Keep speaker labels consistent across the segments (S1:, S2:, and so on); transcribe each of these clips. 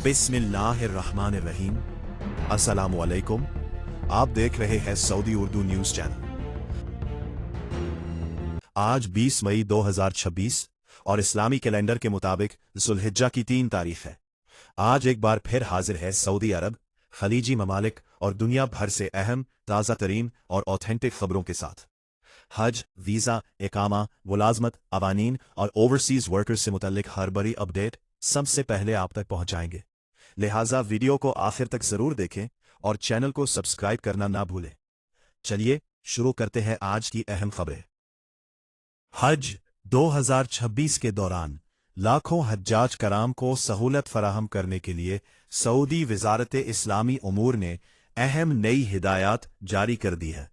S1: बिस्मिल्लाहिर्रहमानिर्रहीम। अस्सलामु अलैकुम। आप देख रहे हैं सऊदी उर्दू न्यूज चैनल। आज 20 मई 2026 और इस्लामी कैलेंडर के मुताबिक जुल्हिज्जा की 3 तारीख है। आज एक बार फिर हाजिर है सऊदी अरब, खलीजी ममालिक और दुनिया भर से अहम, ताज़ा तरीन और ऑथेंटिक खबरों के साथ। हज, वीज़ा, इकामा, मुलाजमत, अवानीन और ओवरसीज वर्कर्स से मुतल्लिक हर बड़ी अपडेट सबसे पहले आप तक पहुंचाएंगे। लिहाजा वीडियो को आखिर तक जरूर देखें और चैनल को सब्सक्राइब करना ना भूलें। चलिए शुरू करते हैं आज की अहम खबरें। हज 2026 के दौरान लाखों हज्जाज कराम को सहूलत फराहम करने के लिए सऊदी वजारत इस्लामी उमूर ने अहम नई हिदायत जारी कर दी है,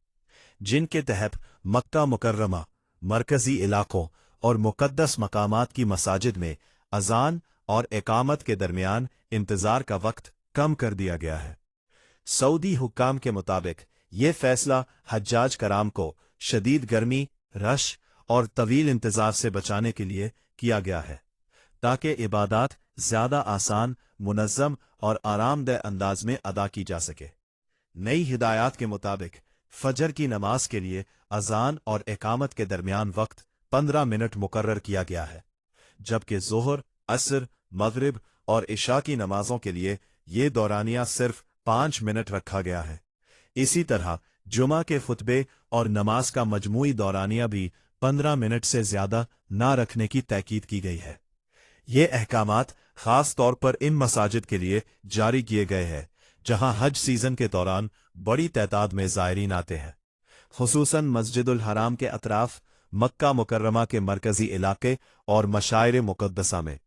S1: जिनके तहत मक्का मुकर्रमा, मरकजी इलाकों और मुकद्दस मकामात की मसाजिद में अजान और इकामत के दरमियान इंतजार का वक्त कम कर दिया गया है। सऊदी हुक्काम के मुताबिक ये फैसला हज्जाज कराम को शदीद गर्मी, रश और तवील इंतजार से बचाने के लिए किया गया है, ताकि इबादत ज्यादा आसान, मुनज़्ज़म और आरामदेह अंदाज में अदा की जा सके। नई हिदायत के मुताबिक फजर की नमाज के लिए अजान और इकामत के दरमियान वक्त 15 मिनट मुकर्रर किया गया है, जबकि ज़ोहर, असर, मगरिब और इशा की नमाजों के लिए ये दौरानिया सिर्फ 5 मिनट रखा गया है। इसी तरह जुमा के खुतबे और नमाज का मजमूई दौरानिया भी 15 मिनट से ज्यादा ना रखने की तैकीद की गई है। ये अहकामात खास तौर पर इन मसाजिद के लिए जारी किए गए हैं जहां हज सीजन के दौरान बड़ी तादाद में ज़ायरीन आते हैं, खुसूसन मस्जिदुल हराम के अतराफ, मक्का मुकर्रमा के मरकजी इलाके और मशाइर मुकद्दसा में।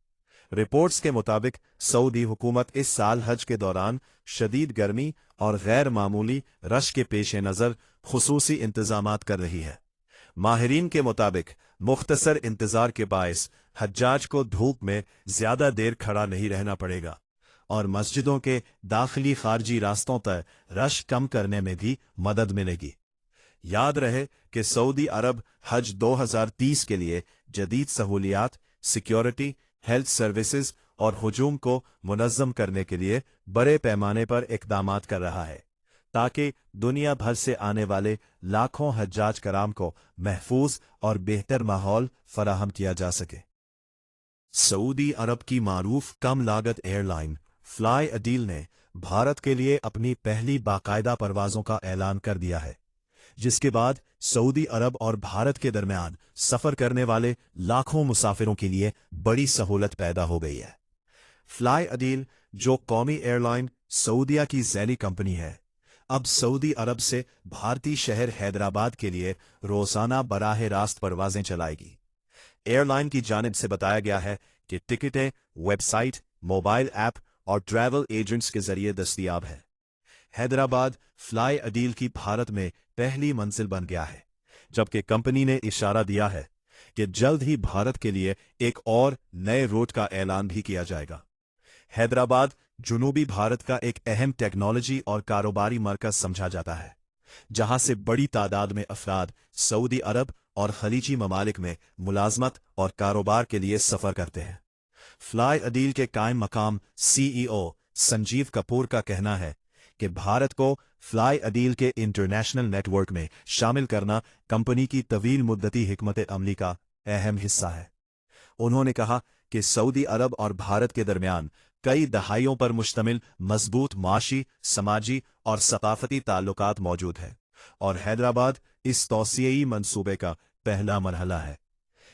S1: रिपोर्ट्स के मुताबिक सऊदी हुकूमत इस साल हज के दौरान शदीद गर्मी और गैर मामूली रश के पेश नज़र खुसूसी इंतजामात कर रही है। माहिरीन के मुताबिक मुख्तसर इंतजार के बायस हज्जाज को धूप में ज्यादा देर खड़ा नहीं रहना पड़ेगा और मस्जिदों के दाखिली खारजी रास्तों पर रश कम करने में भी मदद मिलेगी। याद रहे कि सऊदी अरब हज 2030 के लिए जदीद सहूलियात, सिक्योरिटी, हेल्थ सर्विसेज और हुजूम को मुनज़्ज़म करने के लिए बड़े पैमाने पर इक़दामात कर रहा है, ताकि दुनिया भर से आने वाले लाखों हज्जाज कराम को महफूज और बेहतर माहौल फराहम किया जा सके। सऊदी अरब की मारूफ कम लागत एयरलाइन फ्लाई अडील ने भारत के लिए अपनी पहली बाकायदा परवाजों का ऐलान कर दिया है, जिसके बाद सऊदी अरब और भारत के दरमियान सफर करने वाले लाखों मुसाफिरों के लिए बड़ी सहूलत पैदा हो गई है। फ्लाई अडील, जो कौमी एयरलाइन सऊदिया की ज़ैली कंपनी है, अब सऊदी अरब से भारतीय शहर हैदराबाद के लिए रोजाना बराह रास्त परवाजें चलाएगी। एयरलाइन की जानिब से बताया गया है कि टिकटें वेबसाइट, मोबाइल ऐप और ट्रैवल एजेंट्स के जरिए दस्तयाब है। हैदराबाद फ्लाई अडील की भारत में पहली मंजिल बन गया है, जबकि कंपनी ने इशारा दिया है कि जल्द ही भारत के लिए एक और नए रूट का ऐलान भी किया जाएगा। हैदराबाद जुनूबी भारत का एक अहम टेक्नोलॉजी और कारोबारी मरकज समझा जाता है, जहां से बड़ी तादाद में अफराद सऊदी अरब और खलीजी ममालिक में मुलाजमत और कारोबार के लिए सफर करते हैं। फ्लाई अडील के कायम मकाम CEO संजीव कपूर का कहना है कि भारत को फ्लाई अडील के इंटरनेशनल नेटवर्क में शामिल करना कंपनी की तवील मुद्दती हिकमत अमली का अहम हिस्सा है। उन्होंने कहा कि सऊदी अरब और भारत के दरमियान कई दहाइयों पर मुश्तमिल मजबूत माशी, समाजी और सकाफती ताल्लुकात मौजूद है और हैदराबाद इस तौसिई मंसूबे का पहला मरहला है।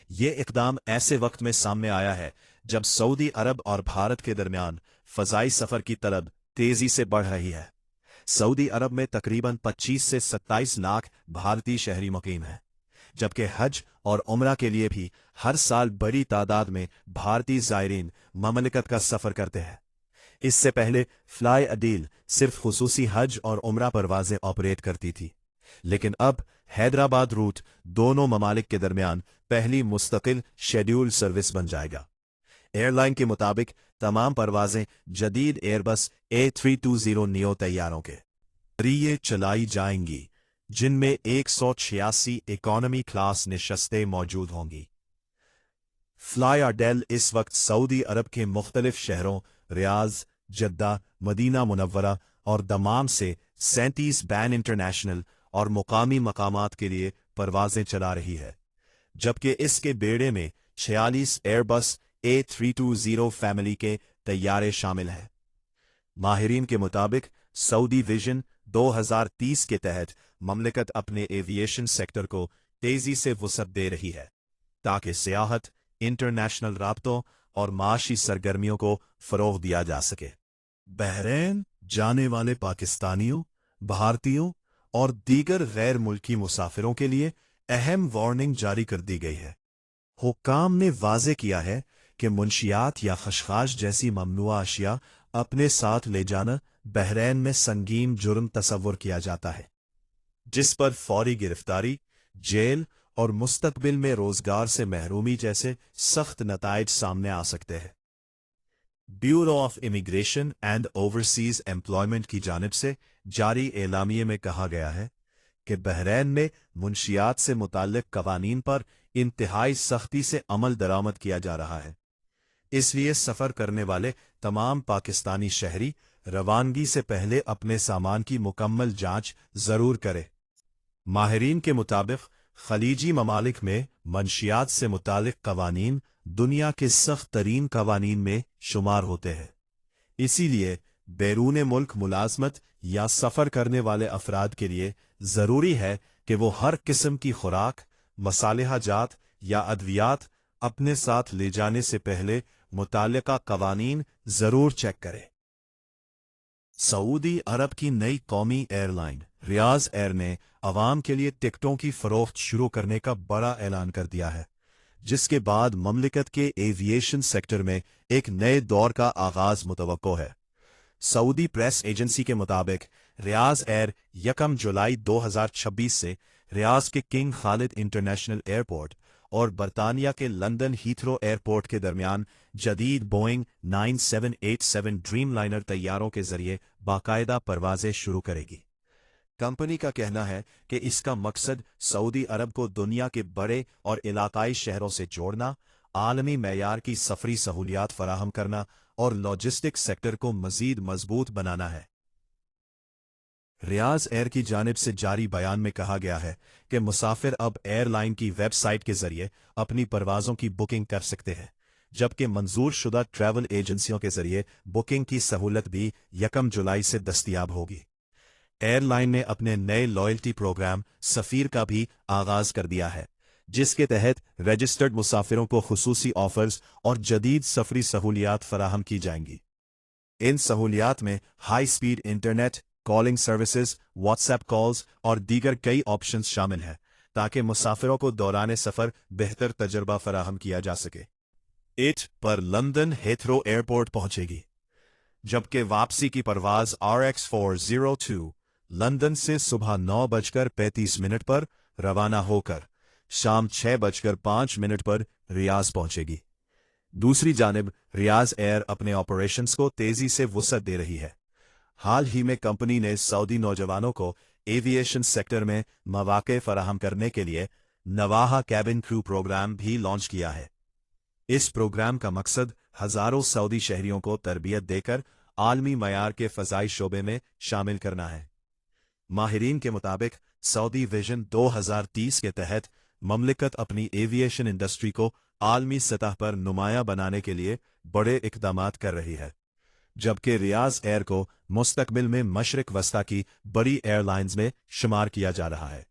S1: ये इकदाम ऐसे वक्त में सामने आया है जब सऊदी अरब और भारत के दरमियान फ़ज़ाई सफ़र की तलब तेजी से बढ़ रही है। सऊदी अरब में तकरीबन 25 से 27 लाख भारतीय शहरी मुकीम हैं, जबकि हज और उम्रा के लिए भी हर साल बड़ी तादाद में भारतीय ज़ायरीन ममलिकत का सफ़र करते हैं। इससे पहले फ्लाई अडील सिर्फ खुसूसी हज और उम्रा परवाजें ऑपरेट करती थी, लेकिन अब हैदराबाद रूट दोनों ममालिक के दरमियान पहली मुस्तकिल शेड्यूल सर्विस बन जाएगा। एयरलाइन के मुताबिक तमाम परवाजें जदीद एयरबस A320 नियो तैयारों के जरिए चलाई जाएंगी, जिनमें 186 इकॉनमी क्लास नशस्तें मौजूद होंगी। फ्लाई अडील इस वक्त सऊदी अरब के मुख्तलिफ शहरों रियाज, जद्दा, मदीना मुनव्वरा और दमाम से 37 बैन इंटरनेशनल और मुकामी मकामात के लिए परवाजें चला रही है, जबकि इसके बेड़े में 46 एयरबस A320 फैमिली के तैयारे शामिल हैं। माहिरीन के मुताबिक सऊदी विजन 2030 के तहत ममलिकत अपने एविएशन सेक्टर को तेजी से वुसअत दे रही है ताकि सियाहत, इंटरनेशनल राब्तों और माशी सरगर्मियों को फरोग दिया जा सके। बहरीन जाने वाले पाकिस्तानियों, भारतीयों और दीगर गैर मुल्की मुसाफिरों के लिए अहम वार्निंग जारी कर दी गई है। हुक्काम ने वाजे किया है कि मुंशियात या खशखाश जैसी ममनुआ अशिया अपने साथ ले जाना बहरीन में संगीन जुर्म तस्वुर किया जाता है, जिस पर फौरी गिरफ्तारी, जेल और मुस्तकबिल में रोजगार से महरूमी जैसे सख्त नताइज सामने आ सकते हैं। Bureau of immigration and overseas employment की जानिब से जारी एलामिये में कहा गया है कि बहरीन में मुंशियात से मुताल्लिक कवानीन पर इंतहाई सख्ती से अमल दरामद किया जा रहा है। इसलिए सफ़र करने वाले तमाम पाकिस्तानी शहरी रवानगी से पहले अपने सामान की मुकम्मल जांच जरूर करें। माहिरीन के मुताबिक खलीजी ममालिक में मंशियात से मुतालिक कवानीन दुनिया के सख्त तरीन कवानीन में शुमार होते हैं। इसीलिए बैरून मुल्क मुलाजमत या सफ़र करने वाले अफराद के लिए ज़रूरी है कि वो हर किस्म की खुराक, मसालेहा जात या अद्वियात अपने साथ ले जाने से पहले मुताल्लिका कवानीन ज़रूर चेक करें। सऊदी अरब की नई कौमी एयरलाइन रियाज एयर ने अवाम के लिए टिकटों की फरोख्त शुरू करने का बड़ा ऐलान कर दिया है, जिसके बाद ममलिकत के एविएशन सेक्टर में एक नए दौर का आगाज मुतवक्को है। सऊदी प्रेस एजेंसी के मुताबिक रियाज एयर 1 जुलाई 2026 से रियाज के किंग खालिद इंटरनेशनल एयरपोर्ट और बरतानिया के लंदन हीथ्रो एयरपोर्ट के दरमियान जदीद बोइंग 9787 ड्रीम लाइनर तैयारों के जरिए बाकायदा परवाजें शुरू करेगी। कंपनी का कहना है कि इसका मकसद सऊदी अरब को दुनिया के बड़े और इलाकाई शहरों से जोड़ना, आलमी मैयार की सफरी सहूलियात फराहम करना और लॉजिस्टिक्स सेक्टर को मजीद मजबूत बनाना है। रियाज एयर की जानिब से जारी बयान में कहा गया है कि मुसाफिर अब एयरलाइन की वेबसाइट के जरिए अपनी परवाजों की बुकिंग कर सकते हैं, जबकि मंजूर शुदा ट्रैवल एजेंसियों के जरिए बुकिंग की सहूलत भी 1 जुलाई से दस्तयाब होगी। एयरलाइन ने अपने नए लॉयल्टी प्रोग्राम सफ़ीर का भी आगाज कर दिया है, जिसके तहत रजिस्टर्ड मुसाफिरों को खुसूसी ऑफर्स और जदीद सफरी सहूलियात फराहम की जाएंगी। इन सहूलियात में high speed internet, calling services, WhatsApp calls और दीगर कई ऑप्शंस शामिल हैं, ताकि मुसाफिरों को दौरान सफ़र बेहतर तजर्बा फराहम किया जा सके। इट पर लंदन हीथ्रो एयरपोर्ट पहुंचेगी, जबकि वापसी की परवाज RX402 लंदन से सुबह 9:35 पर रवाना होकर शाम 6:05 पर रियाज पहुंचेगी। दूसरी जानिब रियाज एयर अपने ऑपरेशंस को तेजी से वुसअत दे रही है। हाल ही में कंपनी ने सऊदी नौजवानों को एविएशन सेक्टर में मौके फराहम करने के लिए नवाहा कैबिन क्रू प्रोग्राम भी लॉन्च किया है। इस प्रोग्राम का मकसद हजारों सऊदी शहरियों को तरबियत देकर आलमी मयार के फ़ज़ाई शोबे में शामिल करना है। माहिरीन के मुताबिक सऊदी विजन 2030 के तहत ममलिकत अपनी एविएशन इंडस्ट्री को आलमी सतह पर नुमाया बनाने के लिए बड़े इक़दामात कर रही है, जबकि रियाज एयर को मुस्तकबिल में मशरिक वस्ता की बड़ी एयरलाइंस में शुमार किया जा रहा है।